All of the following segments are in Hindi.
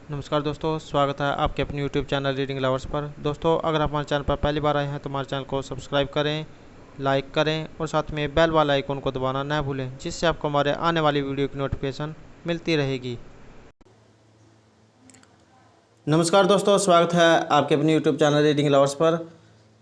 नमस्कार दोस्तों, स्वागत है आपके अपने YouTube चैनल रीडिंग लवर्स पर। दोस्तों, अगर आप हमारे चैनल पर पहली बार आए हैं तो हमारे चैनल को सब्सक्राइब करें, लाइक करें और साथ में बेल वाला आइकन को दबाना न भूलें, जिससे आपको हमारे आने वाली वीडियो की नोटिफिकेशन मिलती रहेगी। नमस्कार दोस्तों, स्वागत है आपके अपने YouTube चैनल रीडिंग लवर्स पर।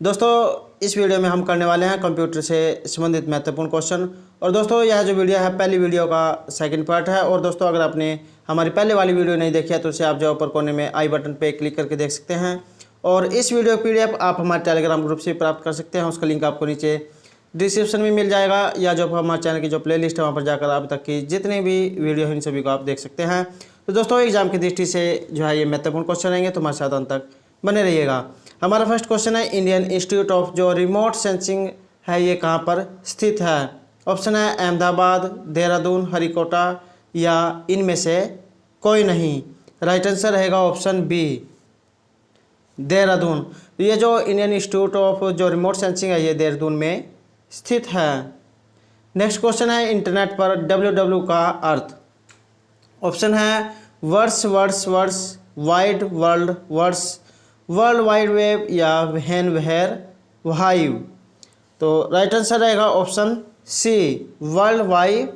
दोस्तों, इस वीडियो में हम करने वाले हैं कंप्यूटर से संबंधित महत्वपूर्ण क्वेश्चन। और दोस्तों, यह जो वीडियो है पहली वीडियो का सेकंड पार्ट है। और दोस्तों, अगर आपने हमारी पहले वाली वीडियो नहीं देखी है तो उसे आप जो ऊपर कोने में आई बटन पर क्लिक करके देख सकते हैं। और इस वीडियो PDF आप हमारे टेलीग्राम ग्रुप से प्राप्त कर सकते हैं। उसका लिंक आपको नीचे डिस्क्रिप्शन में मिल जाएगा, या जो हमारे चैनल की जो प्लेलिस्ट है वहाँ पर जाकर अब तक की जितनी भी वीडियो है इन सभी को आप देख सकते हैं। तो दोस्तों, एग्जाम की दृष्टि से जो है ये महत्वपूर्ण क्वेश्चन रहेंगे, तो हमारे साथ अंत तक बने रहिएगा। हमारा फर्स्ट क्वेश्चन है, इंडियन इंस्टीट्यूट ऑफ जो रिमोट सेंसिंग है ये कहाँ पर स्थित है? ऑप्शन है अहमदाबाद, देहरादून, हरिकोटा या इनमें से कोई नहीं। राइट आंसर रहेगा ऑप्शन बी, देहरादून। ये जो इंडियन इंस्टीट्यूट ऑफ जो रिमोट सेंसिंग है ये देहरादून में स्थित है। नेक्स्ट क्वेश्चन है, इंटरनेट पर www का अर्थ? ऑप्शन है words words words, wide world words, world wide web या व्हेन वेयर वाइव। तो राइट आंसर रहेगा option C, world wide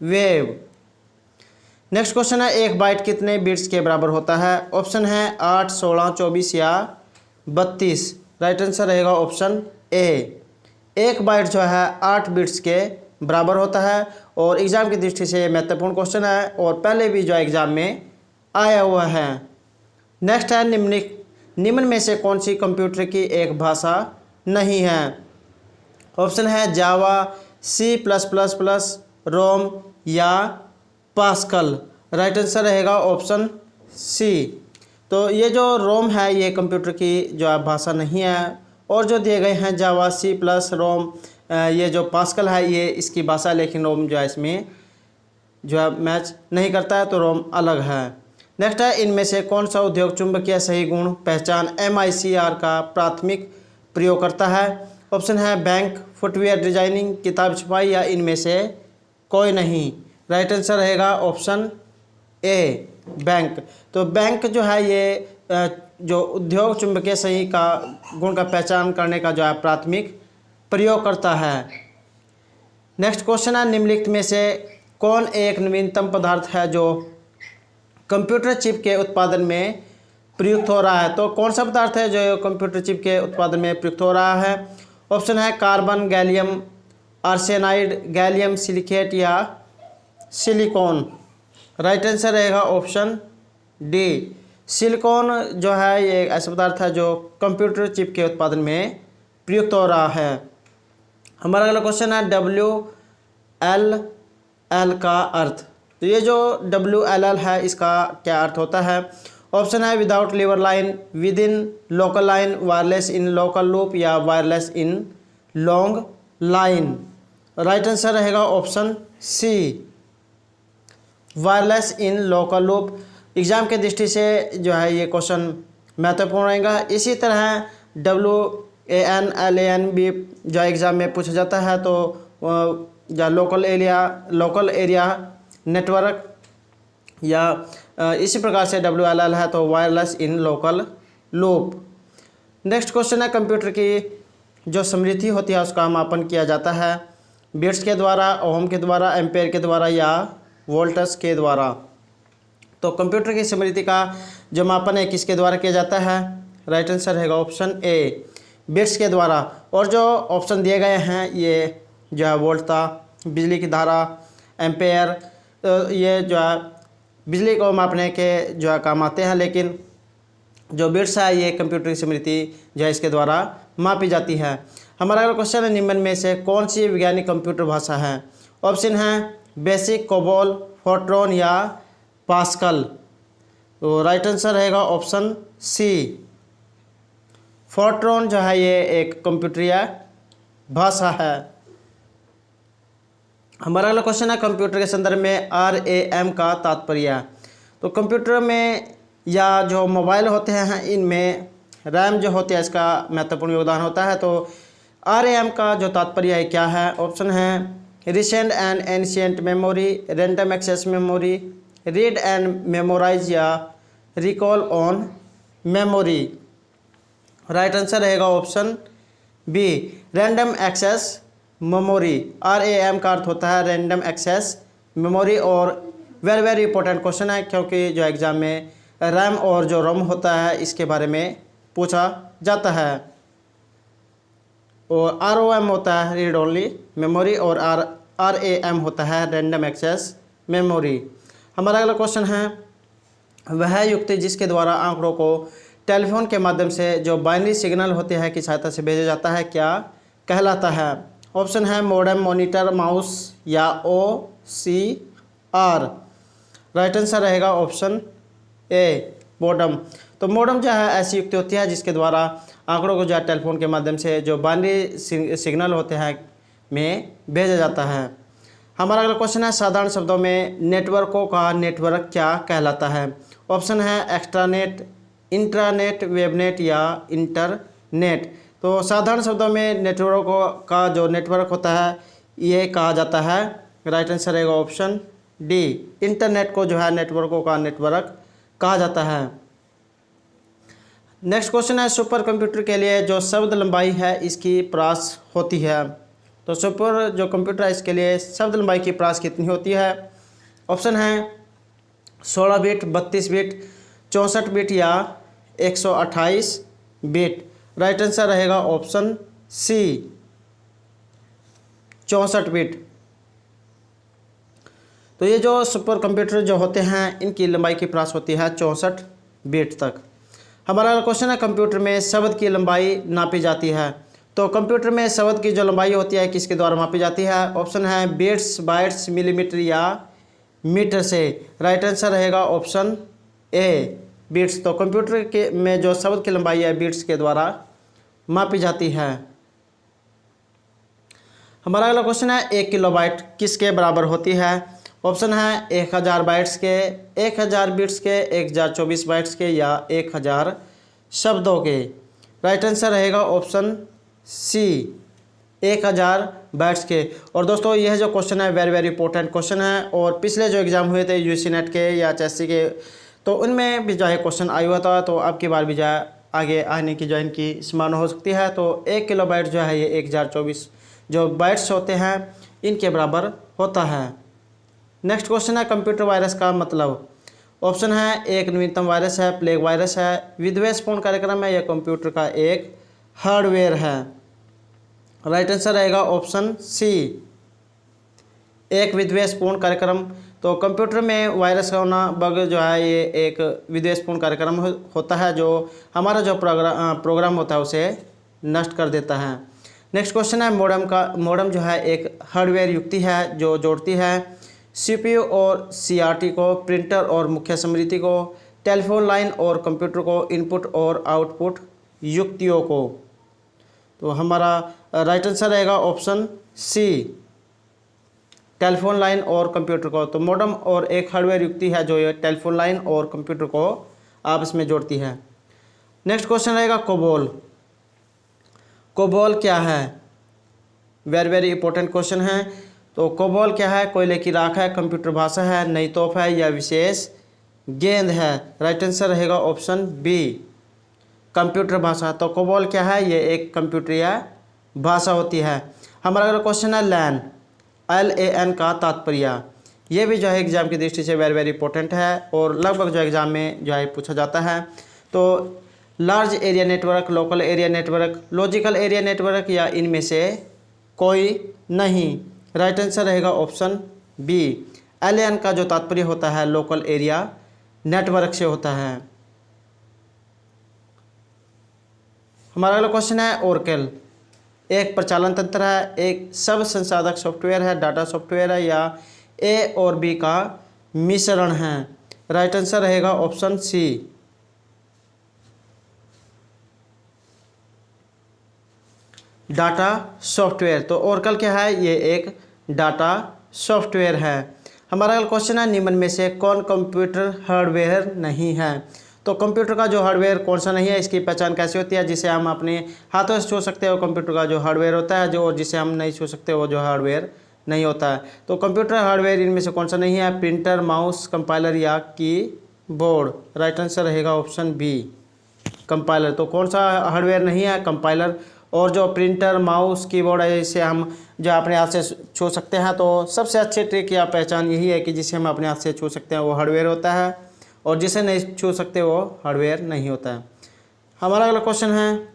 web. Next question है, एक बाइट कितने बिट्स के बराबर होता है? ऑप्शन है 8, 16, 24 या 32। राइट आंसर रहेगा ऑप्शन ए, एक बाइट जो है 8 बिट्स के बराबर होता है। और एग्ज़ाम की दृष्टि से महत्वपूर्ण क्वेश्चन है और पहले भी जो एग्ज़ाम में आया हुआ है। नेक्स्ट है, निम्न में से कौन सी कंप्यूटर की एक भाषा नहीं है? ऑप्शन है जावा, C++, रोम या पास्कल। राइट आंसर रहेगा ऑप्शन सी। तो ये जो रोम है ये कंप्यूटर की जो है भाषा नहीं है। और जो दिए गए हैं जावा, C++, रोम, ये जो पास्कल है ये इसकी भाषा है, लेकिन रोम जो है इसमें जो है मैच नहीं करता है, तो रोम अलग है। नेक्स्ट है, इनमें से कौन सा उद्योग चुंबकीय सही गुण पहचान MICR का प्राथमिक प्रयोग करता है? ऑप्शन है बैंक, फुटवेयर डिजाइनिंग, किताब छपाई या इनमें से कोई नहीं। राइट आंसर रहेगा ऑप्शन ए, बैंक। तो बैंक जो है ये जो उद्योग चुंबकीय सही का गुण का पहचान करने का जो है प्राथमिक प्रयोग करता है। नेक्स्ट क्वेश्चन है, निम्नलिखित में से कौन एक नवीनतम पदार्थ है जो कंप्यूटर चिप के उत्पादन में प्रयुक्त हो रहा है? तो कौन सा पदार्थ है जो कंप्यूटर चिप के उत्पादन में प्रयुक्त हो रहा है? ऑप्शन है carbon, gallium arsenide, gallium silicate या सिलिकॉन। राइट आंसर रहेगा ऑप्शन डी, सिलिकॉन जो है ये ऐसा पदार्थ है जो कंप्यूटर चिप के उत्पादन में प्रयुक्त हो रहा है। हमारा अगला क्वेश्चन है, WLL का अर्थ? तो ये जो WLL है इसका क्या अर्थ होता है? ऑप्शन है without lever line, with in local line, wireless in local loop या wireless in long line. Right answer रहेगा option C, wireless in local loop. Exam के दृष्टि से जो है ये क्वेश्चन महत्वपूर्ण रहेगा। इसी तरह WAN भी जो एग्ज़ाम में पूछा जाता है, तो या लोकल एरिया नेटवर्क या इसी प्रकार से WLL है तो wireless in local loop. Next question है, कंप्यूटर की जो स्मृति होती है उसका मापन किया जाता है बिट्स के द्वारा, ओम के द्वारा, एम्पेयर के द्वारा या वोल्ट्स के द्वारा। तो कंप्यूटर की स्मृति का जो मापन है किसके द्वारा किया जाता है? राइट आंसर रहेगा ऑप्शन ए, बिट्स के द्वारा। और जो ऑप्शन दिए गए हैं ये जो है वोल्टता, बिजली की धारा, एम्पेयर, तो ये जो है बिजली को मापने के जो है काम आते हैं, लेकिन जो बिट्स है ये कंप्यूटर की स्मृति जो है इसके द्वारा मापी जाती है। हमारा अगला क्वेश्चन है, निम्न में से कौन सी वैज्ञानिक कंप्यूटर भाषा है? ऑप्शन है बेसिक, कोबोल, फोर्ट्रॉन या पास्कल। तो राइट आंसर रहेगा ऑप्शन सी, फोर्ट्रॉन जो है ये एक कंप्यूटरीय भाषा है। हमारा अगला क्वेश्चन है, कंप्यूटर के संदर्भ में RAM का तात्पर्य? तो कंप्यूटर में या जो मोबाइल होते हैं इनमें रैम जो होती है इसका महत्वपूर्ण योगदान होता है। तो RAM का जो तात्पर्य है क्या है? ऑप्शन है recent and ancient memory, random access memory, read and memorise या recall on memory. Right answer रहेगा option B, random access memory. RAM का अर्थ होता है रैंडम एक्सेस मेमोरी। और वेरी वेरी इंपॉर्टेंट क्वेश्चन है, क्योंकि जो एग्ज़ाम में रैम और जो रोम होता है इसके बारे में पूछा जाता है। और ROM होता है रीड ओनली मेमोरी, और RAM होता है रैंडम एक्सेस मेमोरी। हमारा अगला क्वेश्चन है, वह युक्ति जिसके द्वारा आंकड़ों को टेलीफोन के माध्यम से जो बाइनरी सिग्नल होते हैं की सहायता से भेजा जाता है, क्या कहलाता है? ऑप्शन है मॉडेम, मॉनिटर, माउस या OCR। राइट आंसर रहेगा ऑप्शन ए, मॉडेम। तो मॉडेम जो है ऐसी युक्ति होती है जिसके द्वारा आंकड़ों को जो है टेलीफोन के माध्यम से जो बाइनरी सिग्नल होते हैं में भेजा जाता है। हमारा अगला क्वेश्चन है, साधारण शब्दों में नेटवर्कों का नेटवर्क क्या कहलाता है? ऑप्शन है एक्स्ट्रानेट, इंट्रानेट, वेबनेट या इंटरनेट। तो साधारण शब्दों में नेटवर्कों का जो नेटवर्क होता है ये कहा जाता है। राइट आंसर रहेगा ऑप्शन डी, इंटरनेट को जो है नेटवर्कों का नेटवर्क कहा जाता है। नेक्स्ट क्वेश्चन है, सुपर कंप्यूटर के लिए जो शब्द लंबाई है इसकी प्रास होती है। तो सुपर जो कंप्यूटर है इसके लिए शब्द लंबाई की प्रास कितनी होती है? ऑप्शन है 16 बिट, 32 बिट, 64 बिट या 128 बिट। राइट आंसर रहेगा ऑप्शन सी, 64 बिट। तो ये जो सुपर कंप्यूटर जो होते हैं इनकी लंबाई की प्रास होती है 64 बिट तक। हमारा क्वेश्चन है, कंप्यूटर में शब्द की लंबाई नापी जाती है। तो कंप्यूटर में शब्द की जो लंबाई होती है किसके द्वारा मापी जाती है? ऑप्शन है बिट्स, बाइट्स, मिलीमीटर या मीटर से। राइट आंसर रहेगा ऑप्शन ए, बिट्स। तो कंप्यूटर के में जो शब्द की लंबाई है बिट्स के द्वारा मापी जाती है। हमारा अगला क्वेश्चन है, 1 किलोबाइट किसके बराबर होती है? ऑप्शन है 1000 बाइट्स के, 1000 बिट्स के, 1024 बाइट्स के या 1000 शब्दों के। राइट आंसर रहेगा ऑप्शन सी, 1000 बाइट्स के। और दोस्तों यह जो क्वेश्चन है वेरी वेरी इंपॉर्टेंट क्वेश्चन है, और पिछले जो एग्ज़ाम हुए थे UC नेट के या HSC के, तो उनमें भी जो है क्वेश्चन आया हुआ था। तो अब की बार भी जो है आगे आने की जो इनकी संभावना हो सकती है। तो 1 किलोबाइट जो है ये 1024 जो बाइट्स होते हैं इनके बराबर होता है। नेक्स्ट क्वेश्चन है, कंप्यूटर वायरस का मतलब। ऑप्शन है एक नवीनतम वायरस है, प्लेग वायरस है, विद्वेषपूर्ण कार्यक्रम है या कंप्यूटर का एक हार्डवेयर है। राइट आंसर रहेगा ऑप्शन सी, एक विद्वेषपूर्ण कार्यक्रम। तो कंप्यूटर में वायरस होना, बग जो है ये एक विद्वेषपूर्ण कार्यक्रम होता है जो हमारा जो प्रोग्राम होता है उसे नष्ट कर देता है। नेक्स्ट क्वेश्चन है, मॉडेम का। मॉडेम जो है एक हार्डवेयर युक्ति है जो जोड़ती है CPU और CRT को, प्रिंटर और मुख्य स्मृति को, टेलीफोन लाइन और कंप्यूटर को, इनपुट और आउटपुट युक्तियों को। तो हमारा राइट आंसर रहेगा ऑप्शन सी, टेलीफोन लाइन और कंप्यूटर को। तो मॉडेम और एक हार्डवेयर युक्ति है जो ये टेलीफोन लाइन और कंप्यूटर को आपस में जोड़ती है। नेक्स्ट क्वेश्चन रहेगा, कोबोल। कोबोल क्या है? वेरी वेरी इंपॉर्टेंट क्वेश्चन है। तो कोबोल क्या है? कोयले की राख है, कंप्यूटर भाषा है, नई तोहफा है या विशेष गेंद है। राइट आंसर रहेगा ऑप्शन बी, कंप्यूटर भाषा। तो कोबोल क्या है? ये एक कंप्यूटरीय भाषा होती है। हमारा अगला क्वेश्चन है, लैन, LAN का तात्पर्य। ये भी जो है एग्जाम की दृष्टि से वेरी वेरी इंपॉर्टेंट है और लगभग जो एग्जाम में जो है पूछा जाता है। तो large area network, local area network, logical area network या इनमें से कोई नहीं। राइट आंसर रहेगा ऑप्शन बी, LAN का जो तात्पर्य होता है लोकल एरिया नेटवर्क से होता है। हमारा अगला क्वेश्चन है, ओरेकल एक प्रचालन तंत्र है, एक सब संसाधक सॉफ्टवेयर है, डाटा सॉफ्टवेयर है या A और B का मिश्रण है। राइट आंसर रहेगा ऑप्शन सी, डाटा सॉफ्टवेयर। तो ओरेकल क्या है? ये एक डाटा सॉफ्टवेयर है। हमारा अगला क्वेश्चन है, निम्न में से कौन कंप्यूटर हार्डवेयर नहीं है? तो कंप्यूटर का जो हार्डवेयर कौन सा नहीं है, इसकी पहचान कैसे होती है? जिसे हम अपने हाथों से छू सकते हैं वो कंप्यूटर का जो हार्डवेयर होता है, जो जिसे हम नहीं छू सकते वो जो हार्डवेयर नहीं होता है। तो कंप्यूटर हार्डवेयर इनमें से कौन सा नहीं है? प्रिंटर, माउस, कंपाइलर या बोर्ड, राइट आंसर रहेगा ऑप्शन बी कंपाइलर। तो कौन सा हार्डवेयर नहीं है? कंपाइलर। और जो प्रिंटर, माउस, कीबोर्ड है इसे हम जो अपने हाथ से छू सकते हैं, तो सबसे अच्छी ट्रिक या पहचान यही है कि जिसे हम अपने हाथ से छू सकते हैं वो हार्डवेयर होता है, और जिसे नहीं छू सकते वो हार्डवेयर नहीं होता है। हमारा अगला क्वेश्चन है,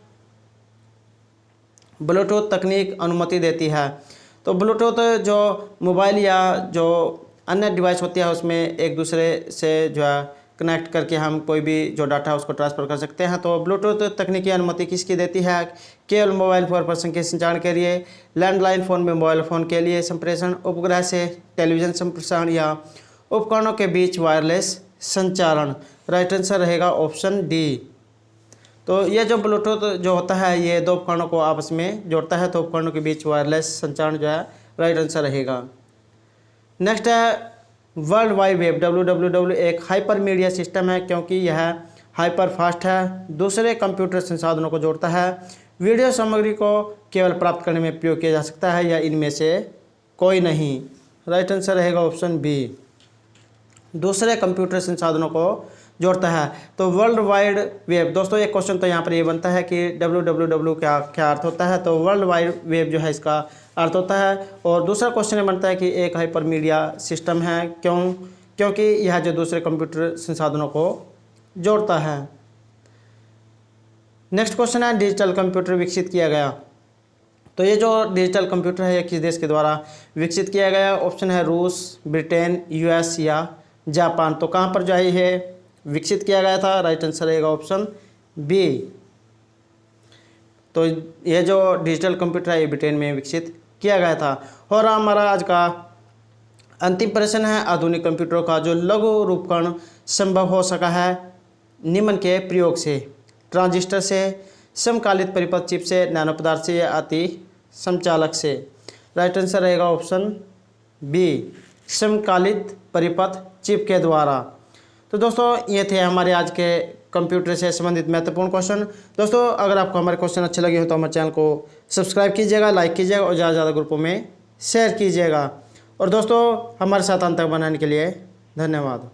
ब्लूटूथ तकनीक अनुमति देती है। तो ब्लूटूथ जो मोबाइल या जो अन्य डिवाइस होती है उसमें एक दूसरे से जो है कनेक्ट करके हम कोई भी जो डाटा है उसको ट्रांसफ़र कर सकते हैं। तो ब्लूटूथ तकनीकी अनुमति किसकी देती है? केवल मोबाइल फोन पर संकेत संचारण के लिए, लैंडलाइन फ़ोन में मोबाइल फ़ोन के लिए संप्रेषण, उपग्रह से टेलीविज़न संप्रेषण या उपकरणों के बीच वायरलेस संचारण। राइट आंसर रहेगा ऑप्शन डी। तो ये जो ब्लूटूथ जो होता है ये दो उपकरणों को आपस में जोड़ता है, तो उपकरणों के बीच वायरलेस संचारण जो है राइट आंसर रहेगा। नेक्स्ट है वर्ल्ड वाइड वेब, WWW एक हाइपर मीडिया सिस्टम है क्योंकि यह हाइपर फास्ट है, दूसरे कंप्यूटर संसाधनों को जोड़ता है, वीडियो सामग्री को केवल प्राप्त करने में प्रयोग किया जा सकता है, या इनमें से कोई नहीं। राइट आंसर रहेगा ऑप्शन बी, दूसरे कंप्यूटर संसाधनों को जोड़ता है। तो वर्ल्ड वाइड वेब, दोस्तों एक क्वेश्चन तो यहाँ पर ये बनता है कि WWW का क्या अर्थ होता है? तो वर्ल्ड वाइड वेब जो है इसका अर्थ होता है। और दूसरा क्वेश्चन ये बनता है कि एक हाइपर मीडिया सिस्टम है, क्योंकि यह जो दूसरे कंप्यूटर संसाधनों को जोड़ता है। नेक्स्ट क्वेश्चन है, डिजिटल कंप्यूटर विकसित किया गया। तो ये जो डिजिटल कंप्यूटर है ये किस देश के द्वारा विकसित किया गया? ऑप्शन है रूस, ब्रिटेन, US या जापान। तो कहाँ पर जो है ये विकसित किया गया था? राइट आंसर रहेगा ऑप्शन बी। तो ये जो डिजिटल कंप्यूटर है ये ब्रिटेन में विकसित किया गया था। और हमारा आज का अंतिम प्रश्न है, आधुनिक कंप्यूटरों का जो लघु रूपकरण संभव हो सका है निम्न के प्रयोग से? ट्रांजिस्टर से, समकालित परिपथ चिप से, नैनो पदार्थ से या अति संचालक से? राइट आंसर रहेगा ऑप्शन बी, समकालित परिपथ चिप के द्वारा। तो दोस्तों ये थे हमारे आज के कंप्यूटर से संबंधित महत्वपूर्ण क्वेश्चन। दोस्तों अगर आपको हमारे क्वेश्चन अच्छे लगे हो तो हमारे चैनल को सब्सक्राइब कीजिएगा, लाइक कीजिएगा और ज़्यादा से ज़्यादा ग्रुपों में शेयर कीजिएगा। और दोस्तों हमारे साथ अंत तक बनाने के लिए धन्यवाद।